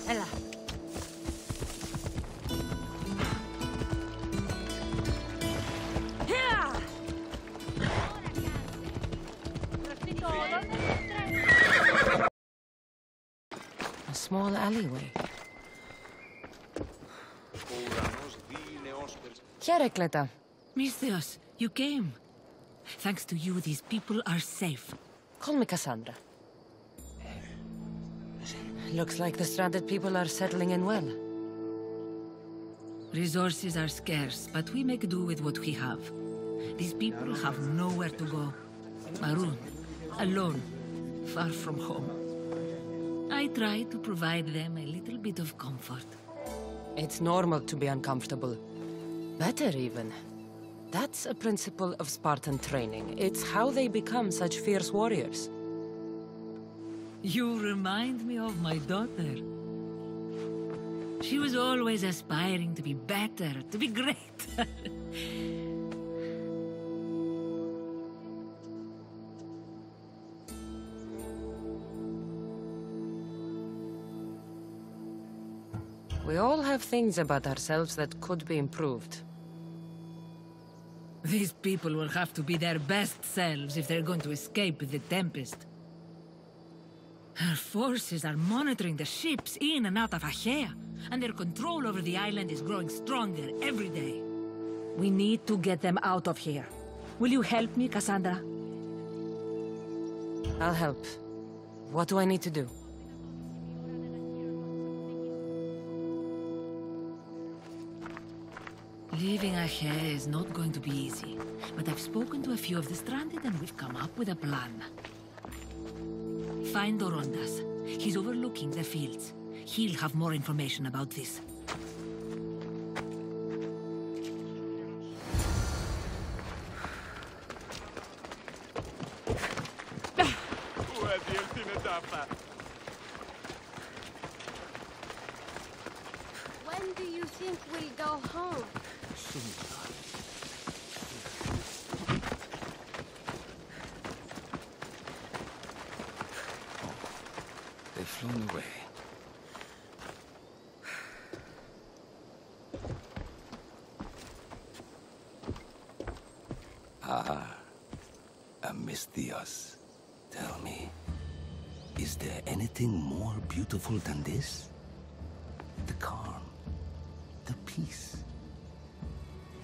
Ella. A small alleyway. Here, Cleta. Misthios, you came. Thanks to you, these people are safe. Call me Cassandra. Looks like the stranded people are settling in well. Resources are scarce, but we make do with what we have. These people have nowhere to go. Marooned, alone, far from home. I try to provide them a little bit of comfort. It's normal to be uncomfortable. Better even. That's a principle of Spartan training. It's how they become such fierce warriors. You remind me of my daughter. She was always aspiring to be better, to be great. We all have things about ourselves that could be improved. These people will have to be their best selves if they're going to escape the Tempest. Our forces are monitoring the ships in and out of Achaea, and their control over the island is growing stronger every day. We need to get them out of here. Will you help me, Cassandra? I'll help. What do I need to do? Leaving Achaea is not going to be easy, but I've spoken to a few of the stranded and we've come up with a plan. Find Dorondas. He's overlooking the fields. He'll have more information about this. When do you think we'll go home? They've flown away. Misthios, tell me, is there anything more beautiful than this? The calm, the peace,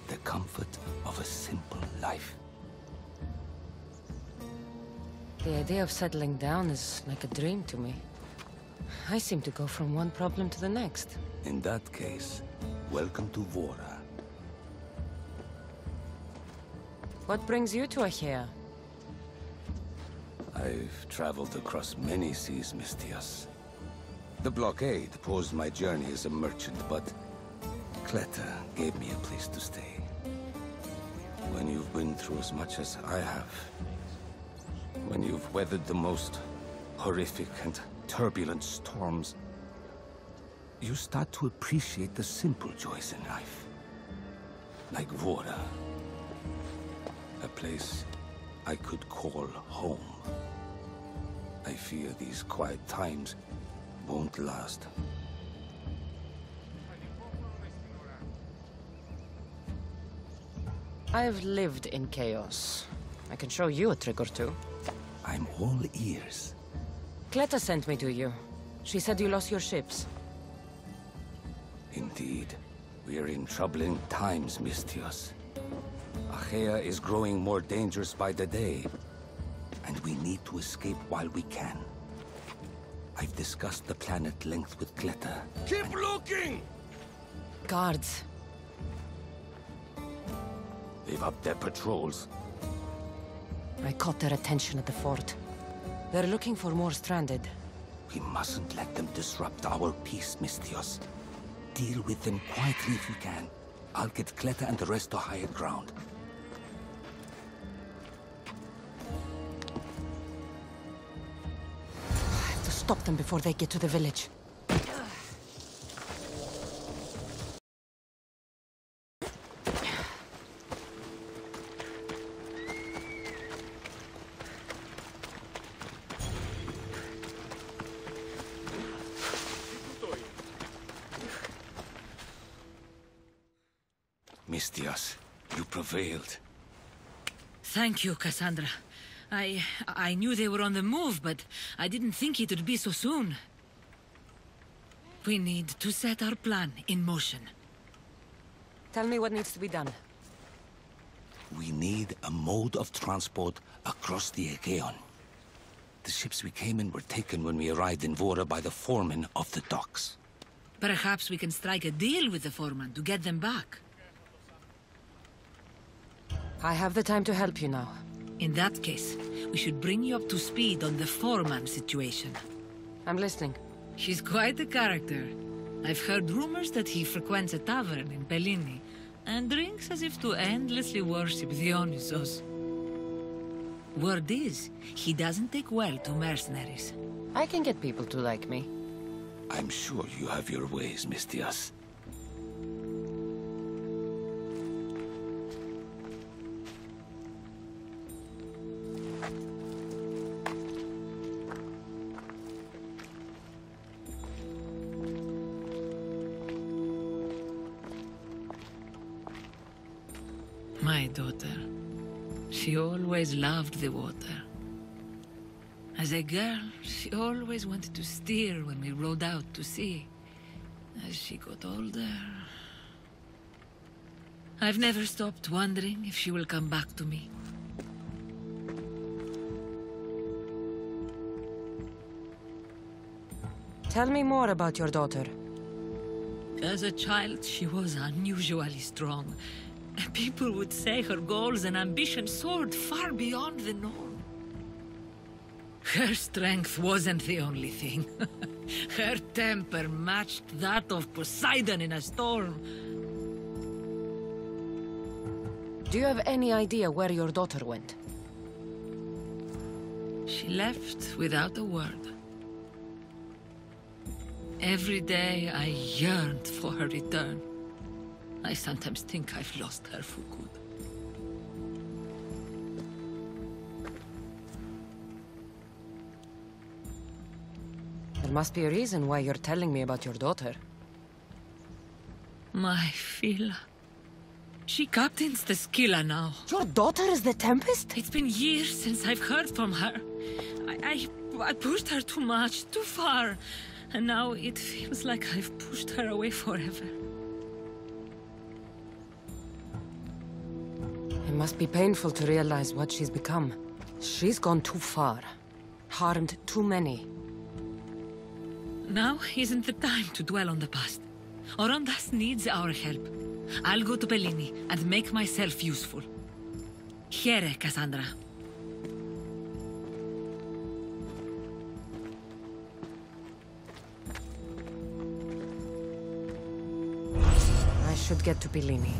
the comfort of a simple life. The idea of settling down is like a dream to me. I seem to go from one problem to the next. In that case, welcome to Vora. What brings you to Achaea? I've traveled across many seas, Misthios. The blockade posed my journey as a merchant, but Cleta gave me a place to stay. When you've been through as much as I have, when you've weathered the most horrific and turbulent storms, you start to appreciate the simple joys in life. Like Vora. A place I could call home. I fear these quiet times won't last. I've lived in chaos. I can show you a trick or two. I'm all ears. Cleta sent me to you. She said you lost your ships. Indeed. We're in troubling times, Misthios. Achaea is growing more dangerous by the day, and we need to escape while we can. I've discussed the plan at length with Cleta. Keep looking! Guards. They've upped their patrols. I caught their attention at the fort. They're looking for more stranded. We mustn't let them disrupt our peace, Misthios. Deal with them quietly if you can. I'll get Cleta and the rest to higher ground. I have to stop them before they get to the village. Mistias. You prevailed. Thank you, Cassandra. I knew they were on the move, but I didn't think it would be so soon. We need to set our plan in motion. Tell me what needs to be done. We need a mode of transport across the Aegean. The ships we came in were taken when we arrived in Vora by the foreman of the docks. Perhaps we can strike a deal with the foreman to get them back. I have the time to help you now. In that case, we should bring you up to speed on the foreman situation. I'm listening. He's quite a character. I've heard rumors that he frequents a tavern in Bellini, and drinks as if to endlessly worship Dionysos. Word is, he doesn't take well to mercenaries. I can get people to like me. I'm sure you have your ways, Mistias. My daughter. She always loved the water. As a girl, she always wanted to steer when we rode out to sea. As she got older... I've never stopped wondering if she will come back to me. Tell me more about your daughter. As a child, she was unusually strong. People would say her goals and ambitions soared far beyond the norm. Her strength wasn't the only thing. Her temper matched that of Poseidon in a storm. Do you have any idea where your daughter went? She left without a word. Every day I yearned for her return. I sometimes think I've lost her for good. There must be a reason why you're telling me about your daughter. My Fila. She captains the Scylla now. Your daughter is the Tempest? It's been years since I've heard from her. I pushed her too much, too far. And now it feels like I've pushed her away forever. It must be painful to realize what she's become. She's gone too far. Harmed too many. Now isn't the time to dwell on the past. Orondas needs our help. I'll go to Bellini and make myself useful. Here, Cassandra. I should get to Bellini.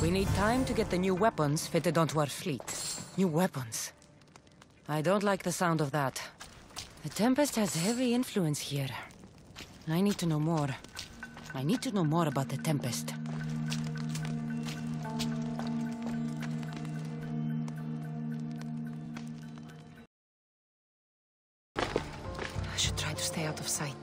We need time to get the new weapons fitted onto our fleet. New weapons. I don't like the sound of that. The Tempest has heavy influence here. I need to know more. I need to know more about the Tempest. I should try to stay out of sight.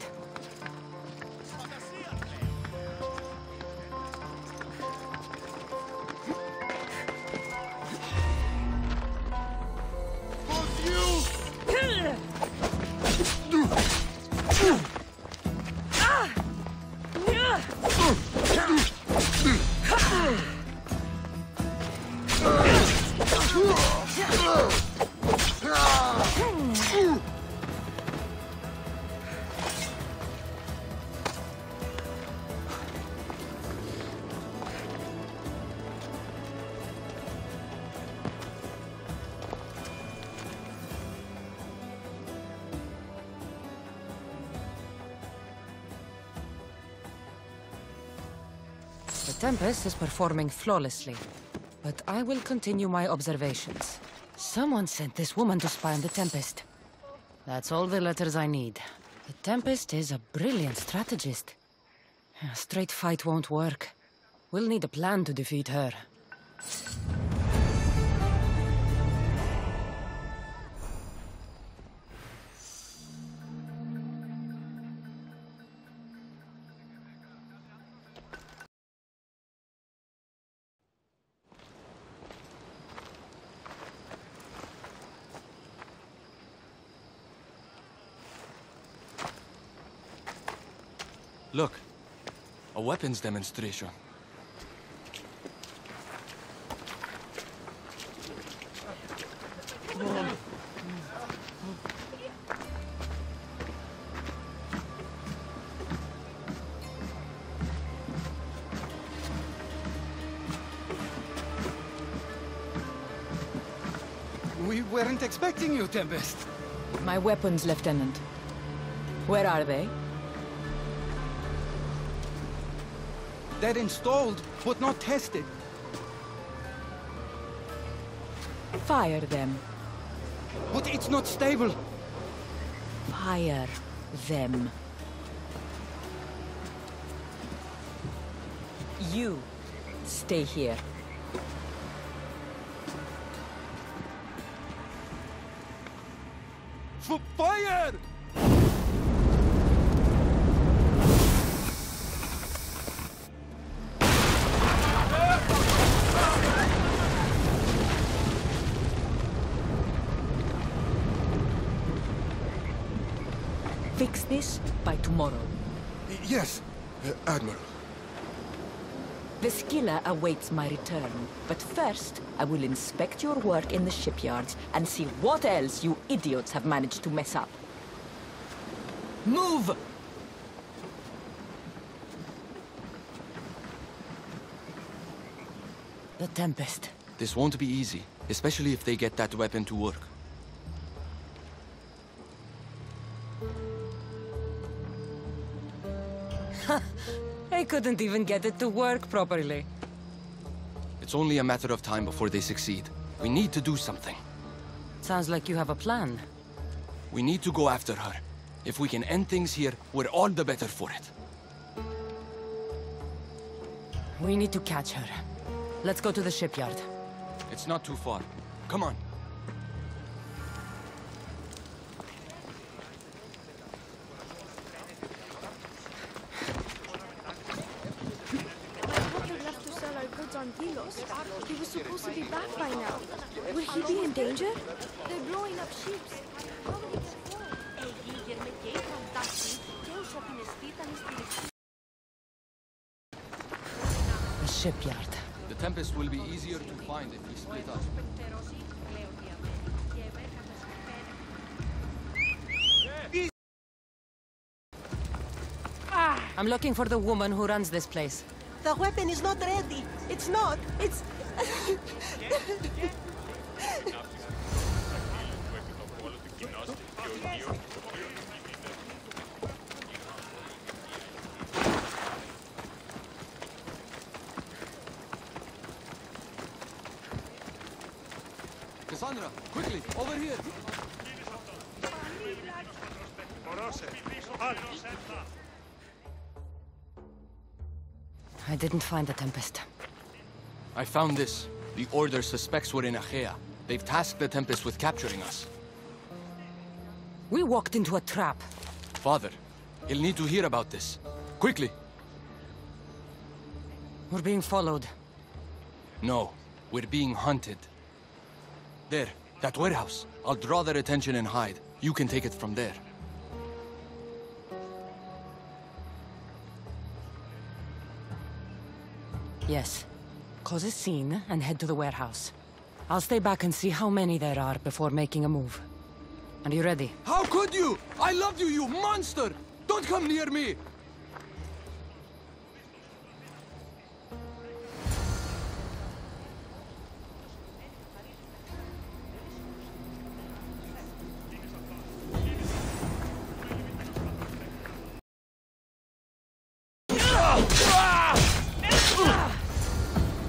The Tempest is performing flawlessly, but I will continue my observations. Someone sent this woman to spy on the Tempest. That's all the letters I need. The Tempest is a brilliant strategist. A straight fight won't work. We'll need a plan to defeat her. Look, a weapons demonstration. We weren't expecting you, Tempest. My weapons, Lieutenant. Where are they? They're installed, but not tested. Fire them. But it's not stable. Fire them. You stay here. Fire! Fix this by tomorrow. Yes, Admiral. The skiller awaits my return, but first, I will inspect your work in the shipyards and see what else you idiots have managed to mess up. Move! The Tempest. This won't be easy, especially if they get that weapon to work. I couldn't even get it to work properly. It's only a matter of time before they succeed. We need to do something. Sounds like you have a plan. We need to go after her. If we can end things here, we're all the better for it. We need to catch her. Let's go to the shipyard. It's not too far. Come on. He was supposed to be back by now. Would he be in danger? They're blowing up ships. The shipyard. The Tempest will be easier to find if we split up. I'm looking for the woman who runs this place. The weapon is not ready. It's not. It's... Sandra, quickly, over here! I didn't find the Tempest. I found this. The Order suspects we're in Achaea. They've tasked the Tempest with capturing us. We walked into a trap. Father, he'll need to hear about this. Quickly! We're being followed. No, we're being hunted. There, that warehouse. I'll draw their attention and hide. You can take it from there. Yes. Cause a scene and head to the warehouse. I'll stay back and see how many there are before making a move. Are you ready? How could you? I love you, you monster! Don't come near me!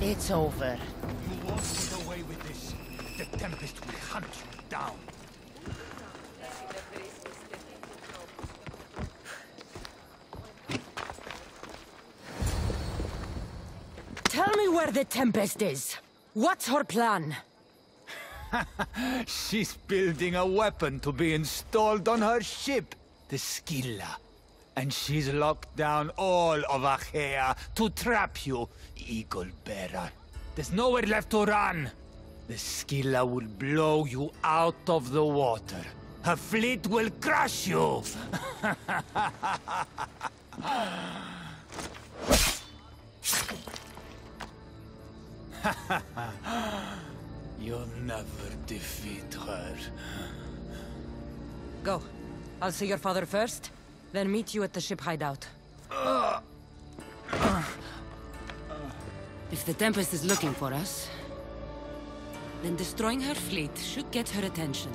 It's over. You won't get away with this. The Tempest will hunt you down. Tell me where the Tempest is. What's her plan? She's building a weapon to be installed on her ship, the Scylla. And she's locked down all of Achaea to trap you, Eagle Bearer. There's nowhere left to run. The Scylla will blow you out of the water. Her fleet will crush you. You'll never defeat her. Go. I'll see your father first, then meet you at the ship hideout. If the Tempest is looking for us, then destroying her fleet should get her attention.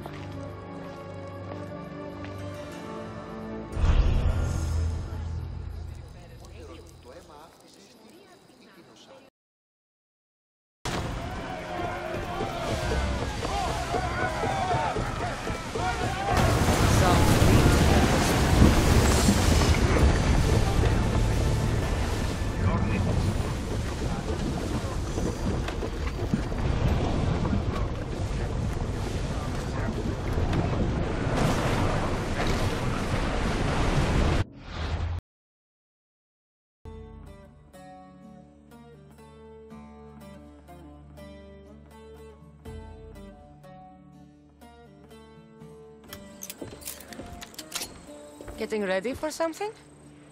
Getting ready for something?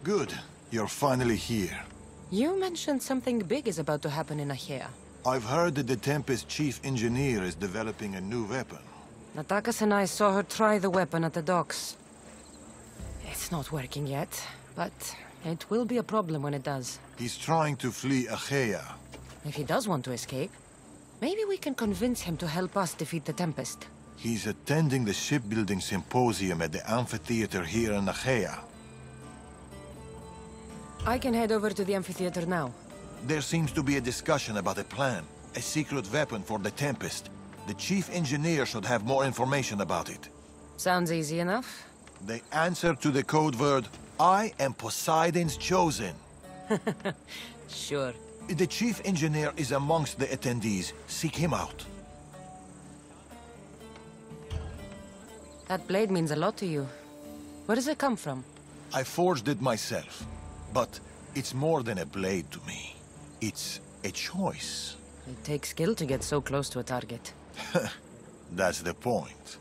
Good. You're finally here. You mentioned something big is about to happen in Achaea. I've heard that the Tempest chief engineer is developing a new weapon. Natakas and I saw her try the weapon at the docks. It's not working yet, but it will be a problem when it does. He's trying to flee Achaea. If he does want to escape, maybe we can convince him to help us defeat the Tempest. He's attending the shipbuilding symposium at the amphitheater here in Achaea. I can head over to the amphitheater now. There seems to be a discussion about a plan, a secret weapon for the Tempest. The chief engineer should have more information about it. Sounds easy enough. The answer to the code word, I am Poseidon's chosen. Sure. The chief engineer is amongst the attendees. Seek him out. That blade means a lot to you. Where does it come from? I forged it myself. But it's more than a blade to me. It's a choice. It takes skill to get so close to a target. That's the point.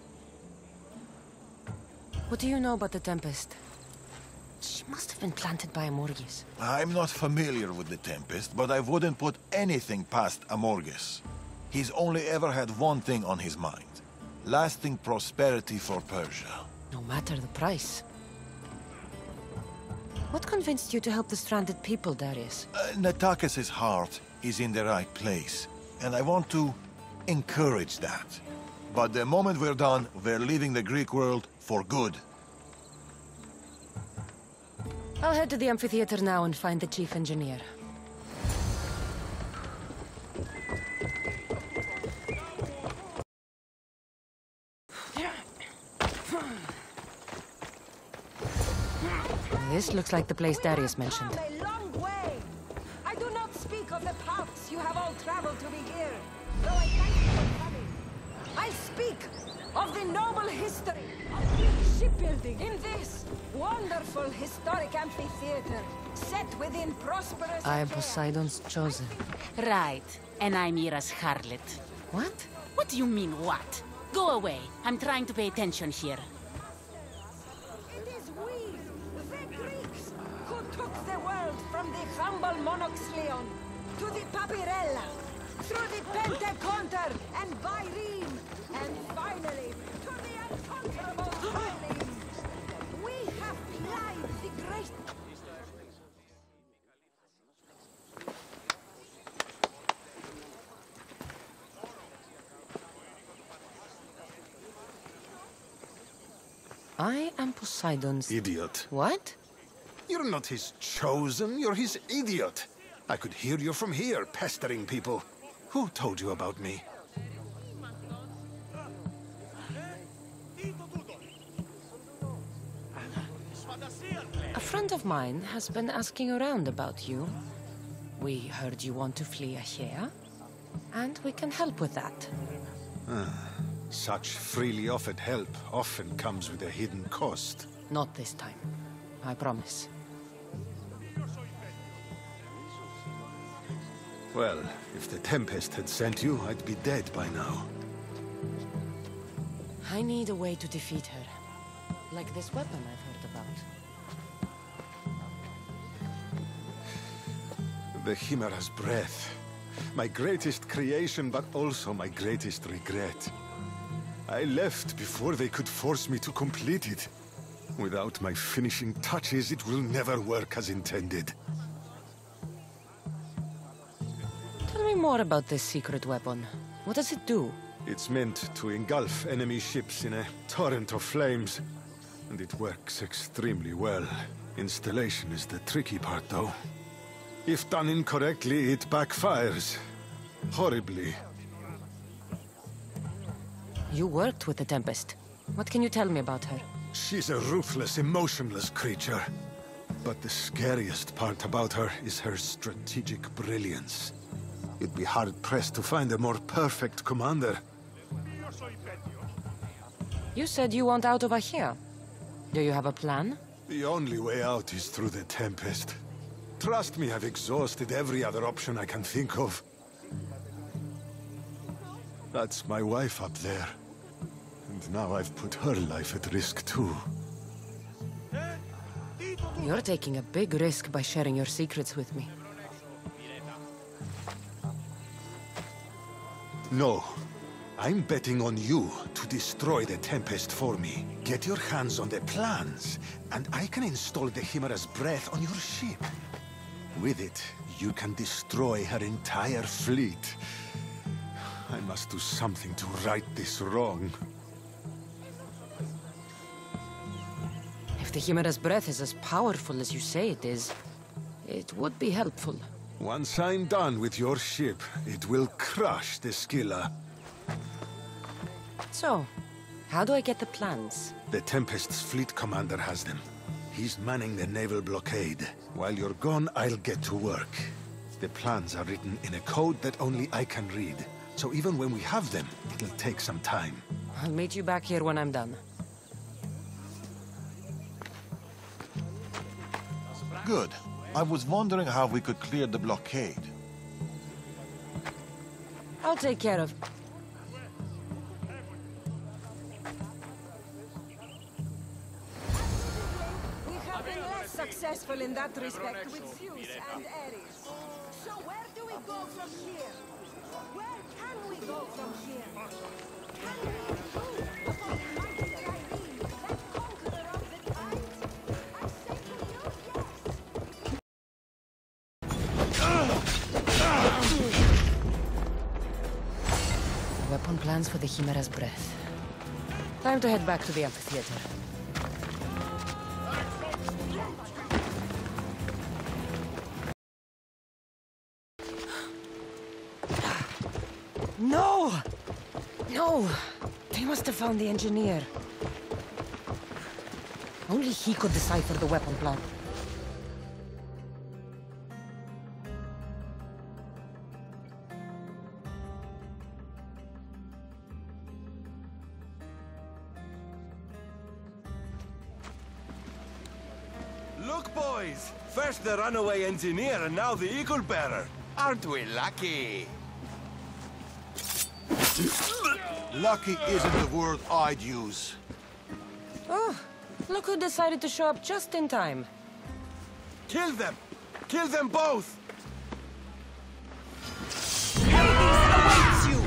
What do you know about the Tempest? She must have been planted by Amorges. I'm not familiar with the Tempest, but I wouldn't put anything past Amorges. He's only ever had one thing on his mind. Lasting prosperity for Persia. No matter the price. What convinced you to help the stranded people, Darius? Natakis' heart is in the right place, and I want to encourage that. But the moment we're done, we're leaving the Greek world for good. I'll head to the amphitheater now and find the chief engineer. looks like the place Darius mentioned. A long way. I do not speak of the paths you have all traveled to be here, though I thank you for coming. I speak of the noble history of shipbuilding in this wonderful historic amphitheater set within prosperous... I am Poseidon's chosen. Right. And I'm Mira's harlot. What? What do you mean, what? Go away. I'm trying to pay attention here. It is we, the Greeks, who took the world from the humble Monoxleon to the Papyrella, through the Pentaconter and Byrene, and finally to the unconquerable Hurling. We have plied the great... I am Poseidon's... Idiot. What? You're not his chosen, you're his idiot. I could hear you from here, pestering people. Who told you about me? A friend of mine has been asking around about you. We heard you want to flee Achaea, and we can help with that. Such freely offered help often comes with a hidden cost. Not this time. I promise. Well, if the Tempest had sent you, I'd be dead by now. I need a way to defeat her. Like this weapon I've heard about. The Chimera's breath. My greatest creation, but also my greatest regret. I left before they could force me to complete it. Without my finishing touches, it will never work as intended. Tell me more about this secret weapon. What does it do? It's meant to engulf enemy ships in a torrent of flames. And it works extremely well. Installation is the tricky part, though. If done incorrectly, it backfires. Horribly. You worked with the Tempest. What can you tell me about her? She's a ruthless, emotionless creature. But the scariest part about her is her strategic brilliance. You'd be hard-pressed to find a more perfect commander. You said you want out of Achaea. Do you have a plan? The only way out is through the Tempest. Trust me, I've exhausted every other option I can think of. That's my wife up there. And now I've put her life at risk too. You're taking a big risk by sharing your secrets with me. No. I'm betting on you to destroy the Tempest for me. Get your hands on the plans, and I can install the Chimera's breath on your ship. With it, you can destroy her entire fleet. I must do something to right this wrong. If the Chimera's breath is as powerful as you say it is, it would be helpful. Once I'm done with your ship, it will crush the Scylla. So, how do I get the plans? The Tempest's fleet commander has them. He's manning the naval blockade. While you're gone, I'll get to work. The plans are written in a code that only I can read. So even when we have them, it'll take some time. I'll meet you back here when I'm done. Good. I was wondering how we could clear the blockade. I'll take care of... Successful in that respect with Zeus and Ares. So where do we go from here? Where can we go from here? Can we improve upon the mighty Irene, that conqueror of the tides? I say to you, yes. Weapon plans for the Chimera's breath. Time to head back to the amphitheater. No! No! They must have found the engineer. Only he could decipher the weapon plan. luck, boys! First the runaway engineer and now the eagle bearer. Aren't we lucky? Lucky isn't the word I'd use. Oh, look who decided to show up just in time. Kill them! Kill them both! Hades awaits you!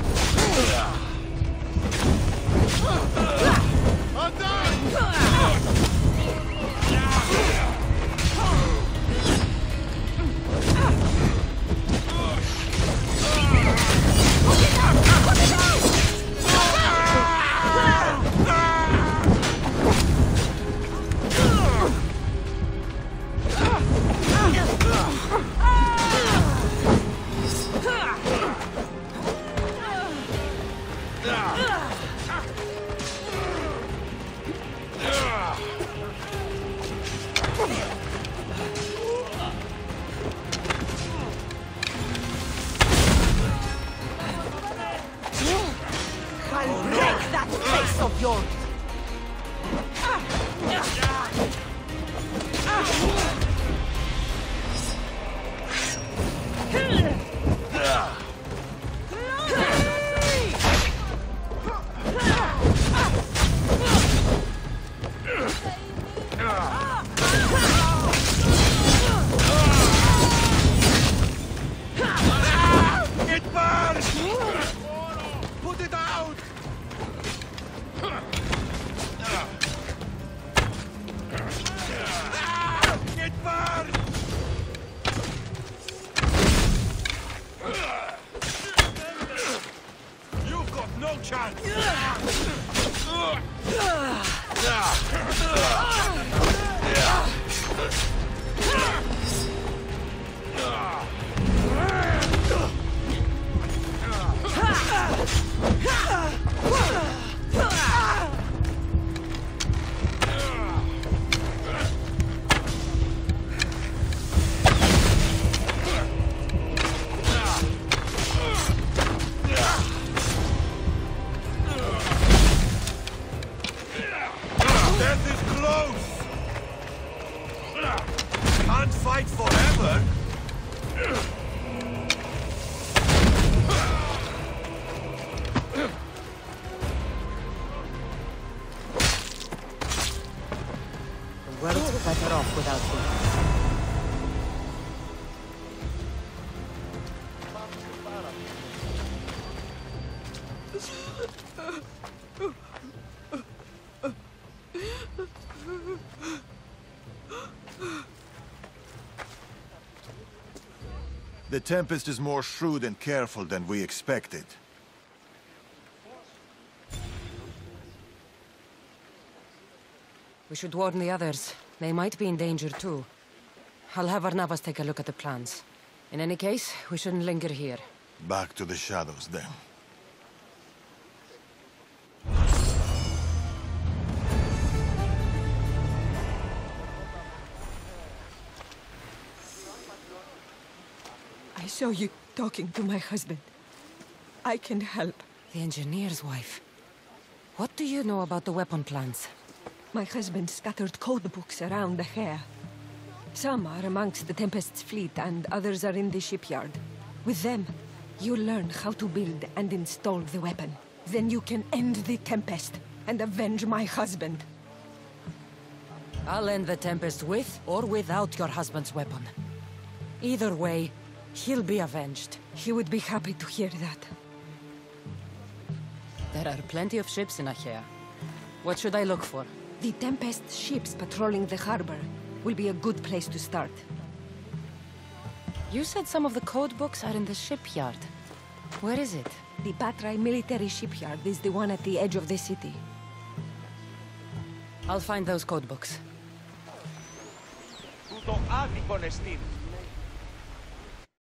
I'll break that face of yours! It burns! Put it out! It burns! You've got no chance! Death is close! Can't fight forever! The world's better off without me. The Tempest is more shrewd and careful than we expected. We should warn the others. They might be in danger too. I'll have Arnavas take a look at the plans. In any case, we shouldn't linger here. Back to the shadows, then. I saw you talking to my husband. I can help. The engineer's wife. What do you know about the weapon plans? My husband scattered code books around the hair. Some are amongst the Tempest's fleet, and others are in the shipyard. With them, you'll learn how to build and install the weapon. Then you can end the Tempest and avenge my husband. I'll end the Tempest with or without your husband's weapon. Either way, he'll be avenged. He would be happy to hear that. There are plenty of ships in Achaea. What should I look for? The Tempest ships patrolling the harbor will be a good place to start. You said some of the code books are in the shipyard. Where is it? The Patrai military shipyard is the one at the edge of the city. I'll find those code books. Τούτο άδικον εστίν.